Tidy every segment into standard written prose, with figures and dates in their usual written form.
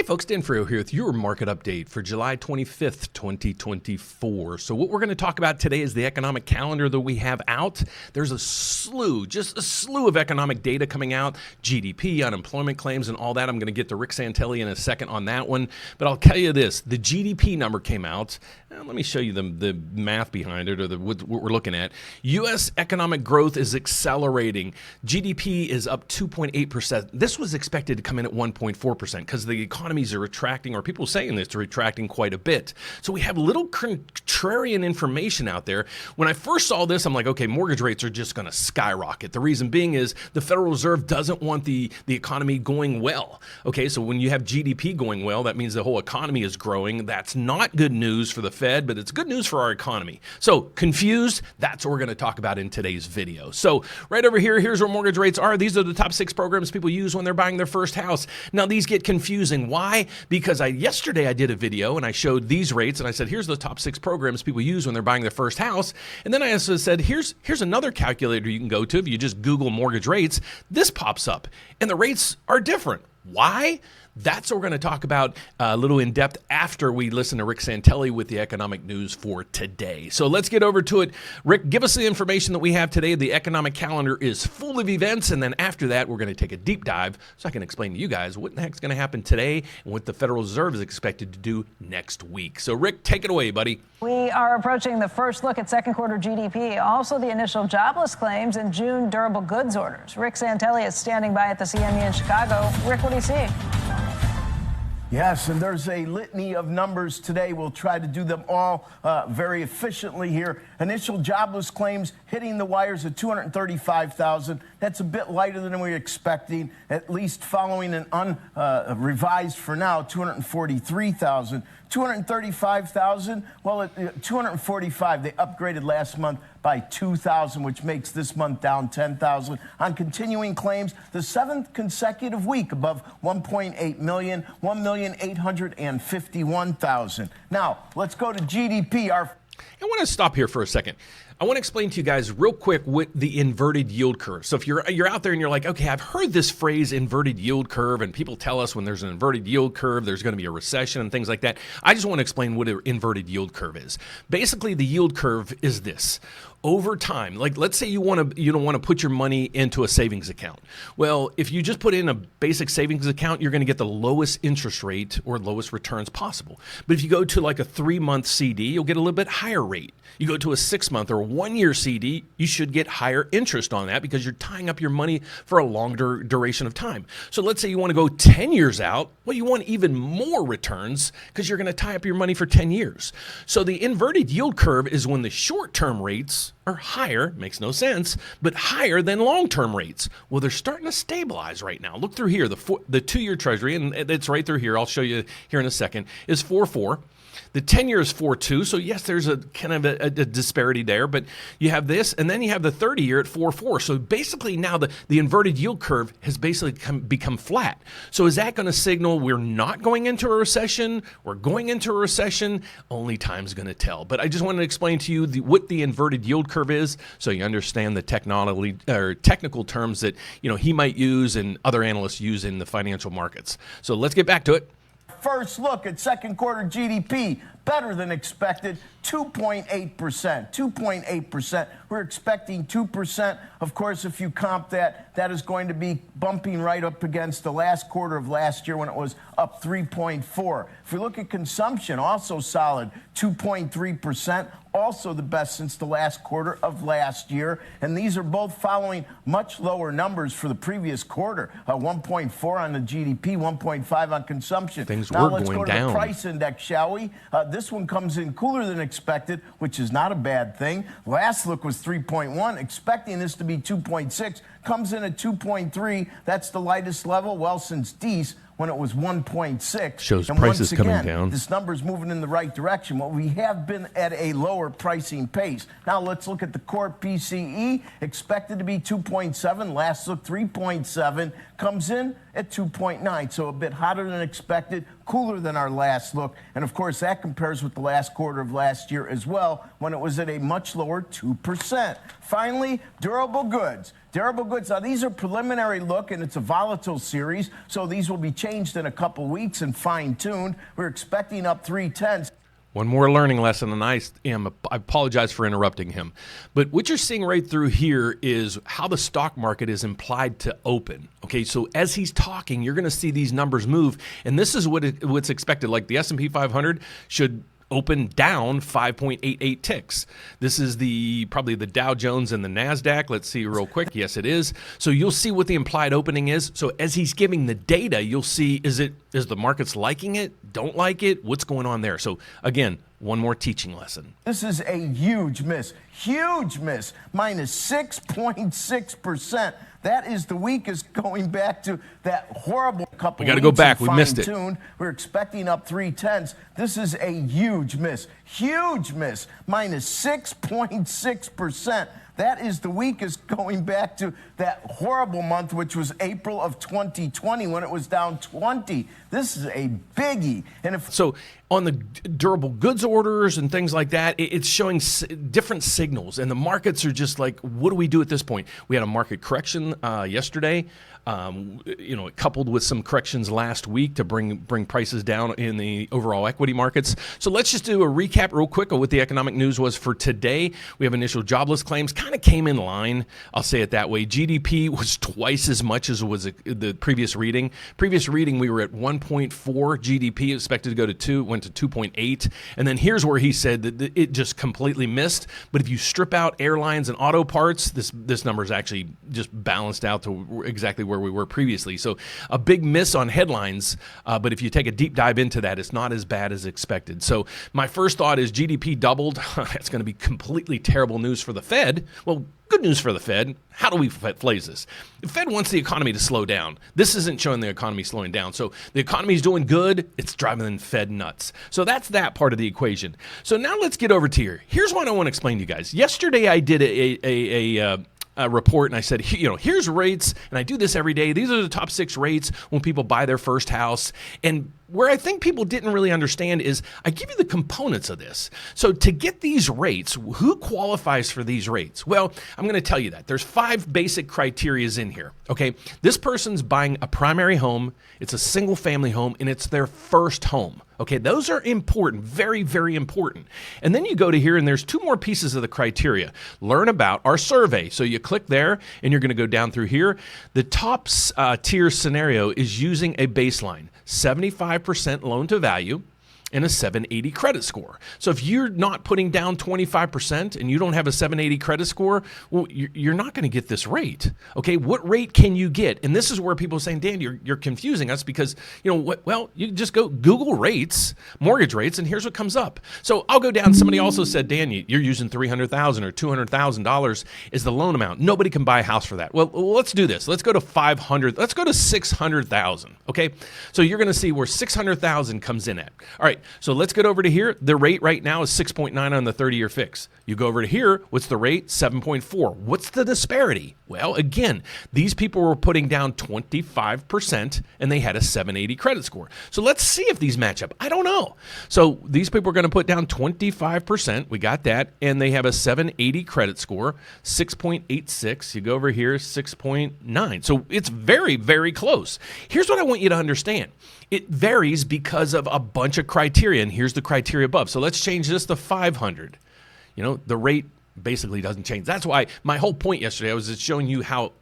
Hey folks, Dan Frio here with your market update for July 25th, 2024. So what we're going to talk about today is the economic calendar that we have out. There's just a slew of economic data coming out, GDP, unemployment claims, and all that. I'm going to get to Rick Santelli in a second on that one. But I'll tell you this, the GDP number came out. Let me show you the math behind it, or what we're looking at. U.S. economic growth is accelerating. GDP is up 2.8%. This was expected to come in at 1.4% because the economies are retracting, or people saying this, retracting quite a bit. So we have little contrarian information out there. When I first saw this, I'm like, okay, mortgage rates are just going to skyrocket. The reason being is the Federal Reserve doesn't want the economy going well. Okay, so when you have GDP going well, that means the whole economy is growing. That's not good news for the Fed, but it's good news for our economy. So confused? That's what we're going to talk about in today's video. So right over here, here's where mortgage rates are. These are the top 6 programs people use when they're buying their first house. Now these get confusing. Why? Because yesterday I did a video and I showed these rates and I said, here's the top 6 programs people use when they're buying their first house. And then I also said, here's another calculator you can go to. If you just Google mortgage rates, this pops up and the rates are different. Why? That's what we're going to talk about a little in depth after we listen to Rick Santelli with the economic news for today. So let's get over to it. Rick, give us the information that we have today. The economic calendar is full of events, and then after that, we're going to take a deep dive so I can explain to you guys what the heck's going to happen today and what the Federal Reserve is expected to do next week. So Rick, take it away, buddy. We are approaching the first look at second quarter GDP, also the initial jobless claims and June durable goods orders. Rick Santelli is standing by at the CME in Chicago. Rick, what do you see? Yes, and there's a litany of numbers today. We'll try to do them all very efficiently here. Initial jobless claims hitting the wires at 235,000. That's a bit lighter than we were expecting, at least following an unrevised for now, 243,000. 235,000, well, at 245, they upgraded last month by 2,000, which makes this month down 10,000. On continuing claims, the 7th consecutive week above 1.8 million, 1,851,000. Now, let's go to GDP. I want to stop here for a second. I want to explain to you guys real quick what the inverted yield curve. So if you're out there and you're like, okay, I've heard this phrase inverted yield curve, and people tell us when there's an inverted yield curve, there's going to be a recession and things like that. I just want to explain what an inverted yield curve is. Basically, the yield curve is this. Over time, like let's say you don't want to put your money into a savings account. Well, if you just put in a basic savings account, you're going to get the lowest interest rate or lowest returns possible. But if you go to like a 3-month CD, you'll get a little bit higher rate. You go to a 6-month or 1-year CD, you should get higher interest on that because you're tying up your money for a longer duration of time. So let's say you want to go 10 years out. Well, you want even more returns because you're going to tie up your money for 10 years. So the inverted yield curve is when the short-term rates are higher, makes no sense, but higher than long-term rates. Well, they're starting to stabilize right now. Look through here, the 2-year Treasury, and it's right through here, I'll show you here in a second, is 4.4. The 10-year is 4.2, so yes, there's a kind of a disparity there, but you have this, and then you have the 30-year at 4.4. So basically now the inverted yield curve has basically become flat. So is that going to signal we're not going into a recession? We're going into a recession? Only time's going to tell. But I just wanted to explain to you what the inverted yield curve is, so you understand the technical terms that he might use and other analysts use in the financial markets. So let's get back to it. First look at second quarter GDP, better than expected, 2.8%. 2.8%. We're expecting 2%. Of course, if you comp that, that is going to be bumping right up against the last quarter of last year when it was up 3.4. If we look at consumption, also solid, 2.3%. Also the best since the last quarter of last year. And these are both following much lower numbers for the previous quarter. 1.4 on the GDP, 1.5 on consumption. Things now were let's going go to down. The price index, shall we? This one comes in cooler than expected, which is not a bad thing. Last look was 3.1, expecting this to be 2.6. Comes in at 2.3. That's the lightest level, well, since Dees, when it was 1.6. Shows and prices once again, coming down. This number's moving in the right direction. Well, we have been at a lower pricing pace. Now let's look at the core PCE, expected to be 2.7. Last look 3.7. Comes in at 2.9, so a bit hotter than expected. cooler than our last look. And of course, that compares with the last quarter of last year as well, when it was at a much lower 2%. Finally, durable goods. Durable goods. Now, these are preliminary look, and it's a volatile series, so these will be changed in a couple weeks and fine-tuned. We're expecting up 0.3. One more learning lesson, and I apologize for interrupting him. But what you're seeing right through here is how the stock market is implied to open. Okay, so as he's talking, you're going to see these numbers move, and this is what's expected. Like the S&P 500 should open down 5.88 ticks. This is probably the Dow Jones and the NASDAQ. Let's see real quick. Yes, it is. So you'll see what the implied opening is. So as he's giving the data, you'll see, is the markets liking it? Don't like it? What's going on there? So again, one more teaching lesson. This is a huge miss. Huge miss. Minus 6.6%. That is the weakest going back to that horrible couple. We got to go back. We missed it. We're expecting up 0.3. This is a huge miss. Huge miss. Minus 6.6%. That is the weakest going back to that horrible month, which was April of 2020, when it was down 20. This is a biggie. So on the durable goods orders and things like that, it's showing different signals, and the markets are just like, what do we do at this point? We had a market correction yesterday. Coupled with some corrections last week to bring prices down in the overall equity markets. So let's just do a recap real quick of what the economic news was for today. We have initial jobless claims, kind of came in line. I'll say it that way. GDP was twice as much as was the previous reading. Previous reading, we were at 1.4 GDP, expected to go to 2, went to 2.8. And then here's where he said that it just completely missed. But if you strip out airlines and auto parts, this number is actually just balanced out to exactly where we were previously. So a big miss on headlines, but if you take a deep dive into that, it's not as bad as expected. So my first thought is GDP doubled. That's going to be completely terrible news for the Fed. Well, good news for the Fed. How do we phrase this? The Fed wants the economy to slow down. This isn't showing the economy slowing down. So the economy is doing good. It's driving the Fed nuts. So that's that part of the equation. So now let's get over to here. Here's what I want to explain to you guys. Yesterday I did a report, and I said, here's rates, and I do this every day. These are the top 6 rates when people buy their first house. And where I think people didn't really understand is I give you the components of this. So to get these rates, who qualifies for these rates? Well, I'm going to tell you that. There's 5 basic criterias in here, okay? This person's buying a primary home, it's a single family home, and it's their first home. Okay, those are important, very, very important. And then you go to here, and there's 2 more pieces of the criteria. Learn about our survey. So you click there, and you're going to go down through here. The top tier scenario is using a baseline, 75% loan to value, and a 780 credit score. So if you're not putting down 25% and you don't have a 780 credit score, well, you're not going to get this rate. Okay, what rate can you get? And this is where people are saying, Dan, you're confusing us because, well, you just go Google rates, mortgage rates, and here's what comes up. So I'll go down. Somebody also said, Dan, you're using $300,000 or $200,000 is the loan amount. Nobody can buy a house for that. Well, let's do this. Let's go to 500. Let's go to 600,000. Okay, so you're going to see where 600,000 comes in at. All right. So let's get over to here. The rate right now is 6.9 on the 30-year fix. You go over to here. What's the rate? 7.4. What's the disparity? Well, again, these people were putting down 25% and they had a 780 credit score. So let's see if these match up. I don't know. So these people are going to put down 25%. We got that. And they have a 780 credit score, 6.86. You go over here, 6.9. So it's very, very close. Here's what I want you to understand. It varies because of a bunch of criteria, and here's the criteria above. So let's change this to 500. The rate basically doesn't change. That's why my whole point yesterday, I was just showing you how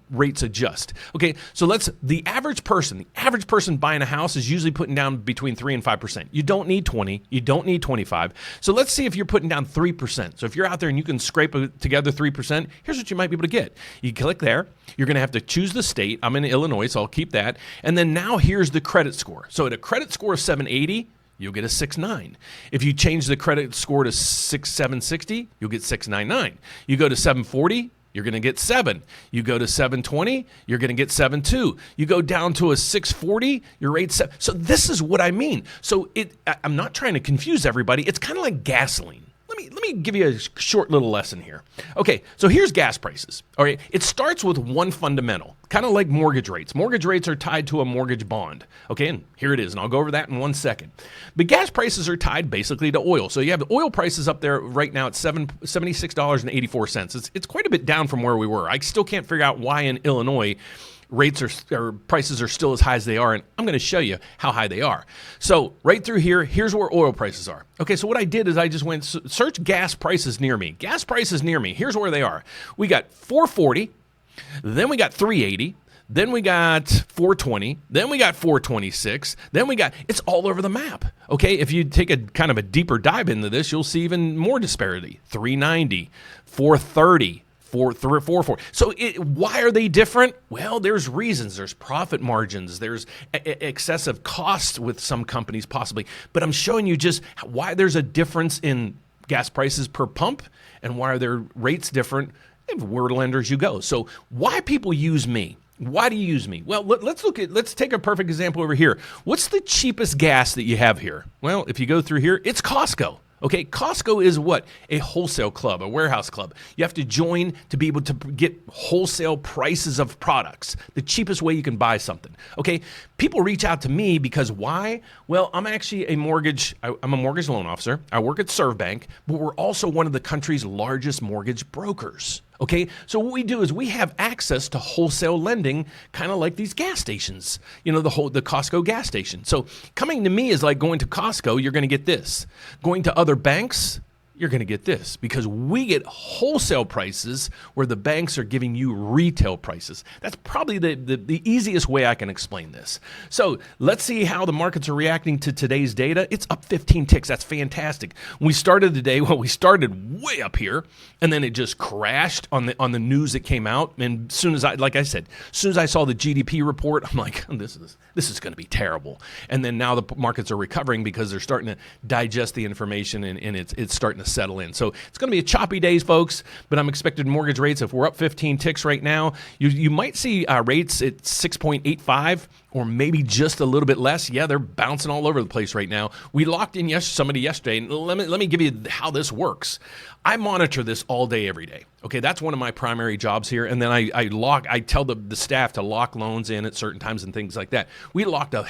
rates adjust. Okay, so the average person buying a house is usually putting down between 3 and 5%. You don't need 20, you don't need 25. So let's see if you're putting down 3%. So if you're out there and you can scrape together 3%, here's what you might be able to get. You click there, you're going to have to choose the state. I'm in Illinois, so I'll keep that. And then now here's the credit score. So at a credit score of 780, you'll get a 6.9. If you change the credit score to 760, you'll get 6.99. You go to 740, you're going to get 7. You go to 720, you're going to get 7.2. You go down to a 640, your rate's 7. So this is what I mean. So I'm not trying to confuse everybody. It's kind of like gasoline. let me give you a short little lesson here. Okay, so here's gas prices. All right, it starts with one fundamental, kind of like mortgage rates. Mortgage rates are tied to a mortgage bond. Okay, and here it is, and I'll go over that in 1 second. But gas prices are tied basically to oil. So you have oil prices up there right now at $76.84. It's quite a bit down from where we were. I still can't figure out why in Illinois rates or prices are still as high as they are, and I'm going to show you how high they are. So right through here, here's where oil prices are. Okay, so what I did is I just went search gas prices near me. Gas prices near me. Here's where they are. We got 440, then we got 380, then we got 420, then we got 426, then we got, it's all over the map. Okay, if you take a kind of a deeper dive into this, you'll see even more disparity. 390, 430, 440. So why are they different? Well, there's reasons. There's profit margins. There's excessive costs with some companies possibly. But I'm showing you just why there's a difference in gas prices per pump and why are their rates different where lenders you go. So why people use me? Why do you use me? Well, let's take a perfect example over here. What's the cheapest gas that you have here? Well, if you go through here, it's Costco. Okay, Costco is what? A wholesale club, a warehouse club. You have to join to be able to get wholesale prices of products, the cheapest way you can buy something. Okay, people reach out to me because why? Well, I'm actually I'm a mortgage loan officer. I work at ServBank, but we're also one of the country's largest mortgage brokers. Okay, so what we do is we have access to wholesale lending, kind of like these gas stations, the Costco gas station. So coming to me is like going to Costco, you're going to get this. Going to other banks, you're going to get this because we get wholesale prices where the banks are giving you retail prices. That's probably the easiest way I can explain this. So let's see how the markets are reacting to today's data. It's up 15 ticks. That's fantastic. When we started the day, we started way up here, and then it just crashed on the news that came out. And as soon as I saw the GDP report, I'm like, this is going to be terrible. And then now the markets are recovering because they're starting to digest the information and it's starting to settle in. So it's going to be a choppy days, folks, but I'm expecting mortgage rates. If we're up 15 ticks right now, you might see rates at 6.85 or maybe just a little bit less. Yeah, they're bouncing all over the place right now. We locked in somebody yesterday, and let me give you how this works. I monitor this all day, every day. Okay, that's one of my primary jobs here. And then I tell the staff to lock loans in at certain times and things like that. We locked a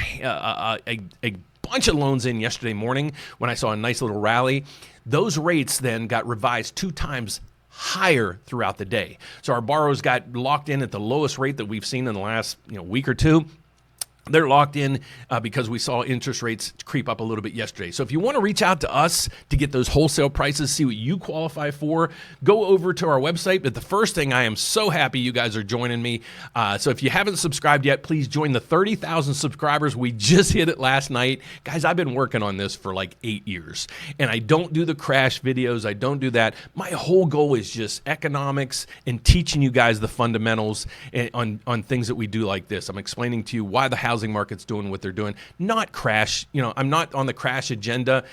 bunch of loans in yesterday morning when I saw a nice little rally. Those rates then got revised 2 times higher throughout the day. So our borrowers got locked in at the lowest rate that we've seen in the last week or two. They're locked in because we saw interest rates creep up a little bit yesterday. So if you want to reach out to us to get those wholesale prices, see what you qualify for, go over to our website. But the first thing, I am so happy you guys are joining me. So if you haven't subscribed yet, please join the 30,000 subscribers. We just hit it last night. Guys, I've been working on this for like 8 years. And I don't do the crash videos. I don't do that. My whole goal is just economics and teaching you guys the fundamentals on things that we do like this. I'm explaining to you why the housing market's doing what they're doing, not crash. I'm not on the crash agenda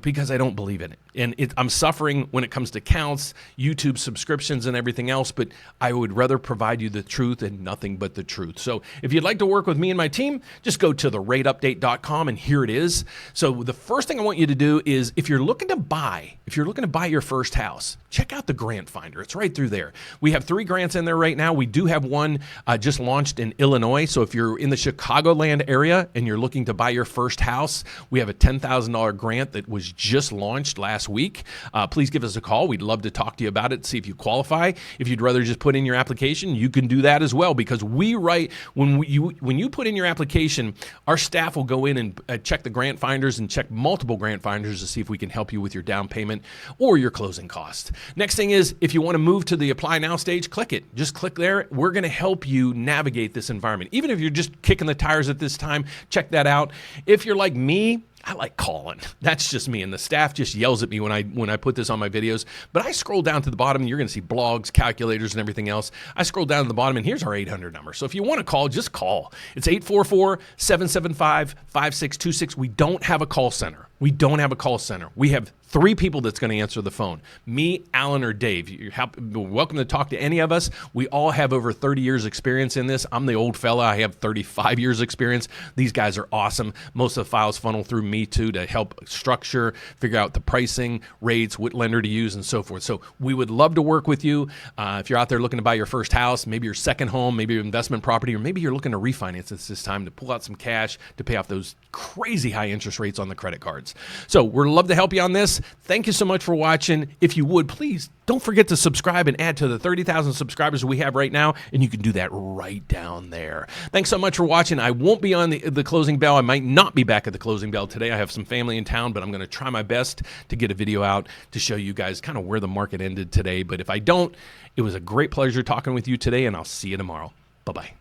because I don't believe in it. And I'm suffering when it comes to counts, YouTube subscriptions, and everything else, but I would rather provide you the truth and nothing but the truth. So if you'd like to work with me and my team, just go to therateupdate.com, and here it is. So the first thing I want you to do is if you're looking to buy your first house, check out the grant finder. It's right through there. We have 3 grants in there right now. We do have one just launched in Illinois. So if you're in the Chicagoland area and you're looking to buy your first house, we have a $10,000 grant that was just launched last week. Please give us a call. We'd love to talk to you about it, see if you qualify. If you'd rather just put in your application, you can do that as well, because we write, when you put in your application, our staff will go in and check the grant finders and check multiple grant finders to see if we can help you with your down payment or your closing cost. Next thing is, if you want to move to the apply now stage, click it. Just click there. We're going to help you navigate this environment. Even if you're just kicking the tires at this time, check that out. If you're like me, I like calling. That's just me, and the staff just yells at me when I put this on my videos. But I scroll down to the bottom, and you're going to see blogs, calculators, and everything else. I scroll down to the bottom, and here's our 800 number. So if you want to call, just call. It's 844-775-5626. We don't have a call center. We have 3 people that's going to answer the phone. Me, Alan, or Dave. You're welcome to talk to any of us. We all have over 30 years experience in this. I'm the old fella. I have 35 years experience. These guys are awesome. Most of the files funnel through me. me to help structure, figure out the pricing, rates, what lender to use, and so forth. So we would love to work with you. If you're out there looking to buy your first house, maybe your second home, maybe your investment property, or maybe you're looking to refinance. It's this time to pull out some cash to pay off those crazy high interest rates on the credit cards. So we'd love to help you on this. Thank you so much for watching. If you would, please don't forget to subscribe and add to the 30,000 subscribers we have right now, and you can do that right down there. Thanks so much for watching. I won't be on the closing bell. I might not be back at the closing bell today. I have some family in town, but I'm going to try my best to get a video out to show you guys kind of where the market ended today. But if I don't, it was a great pleasure talking with you today, and I'll see you tomorrow. Bye-bye.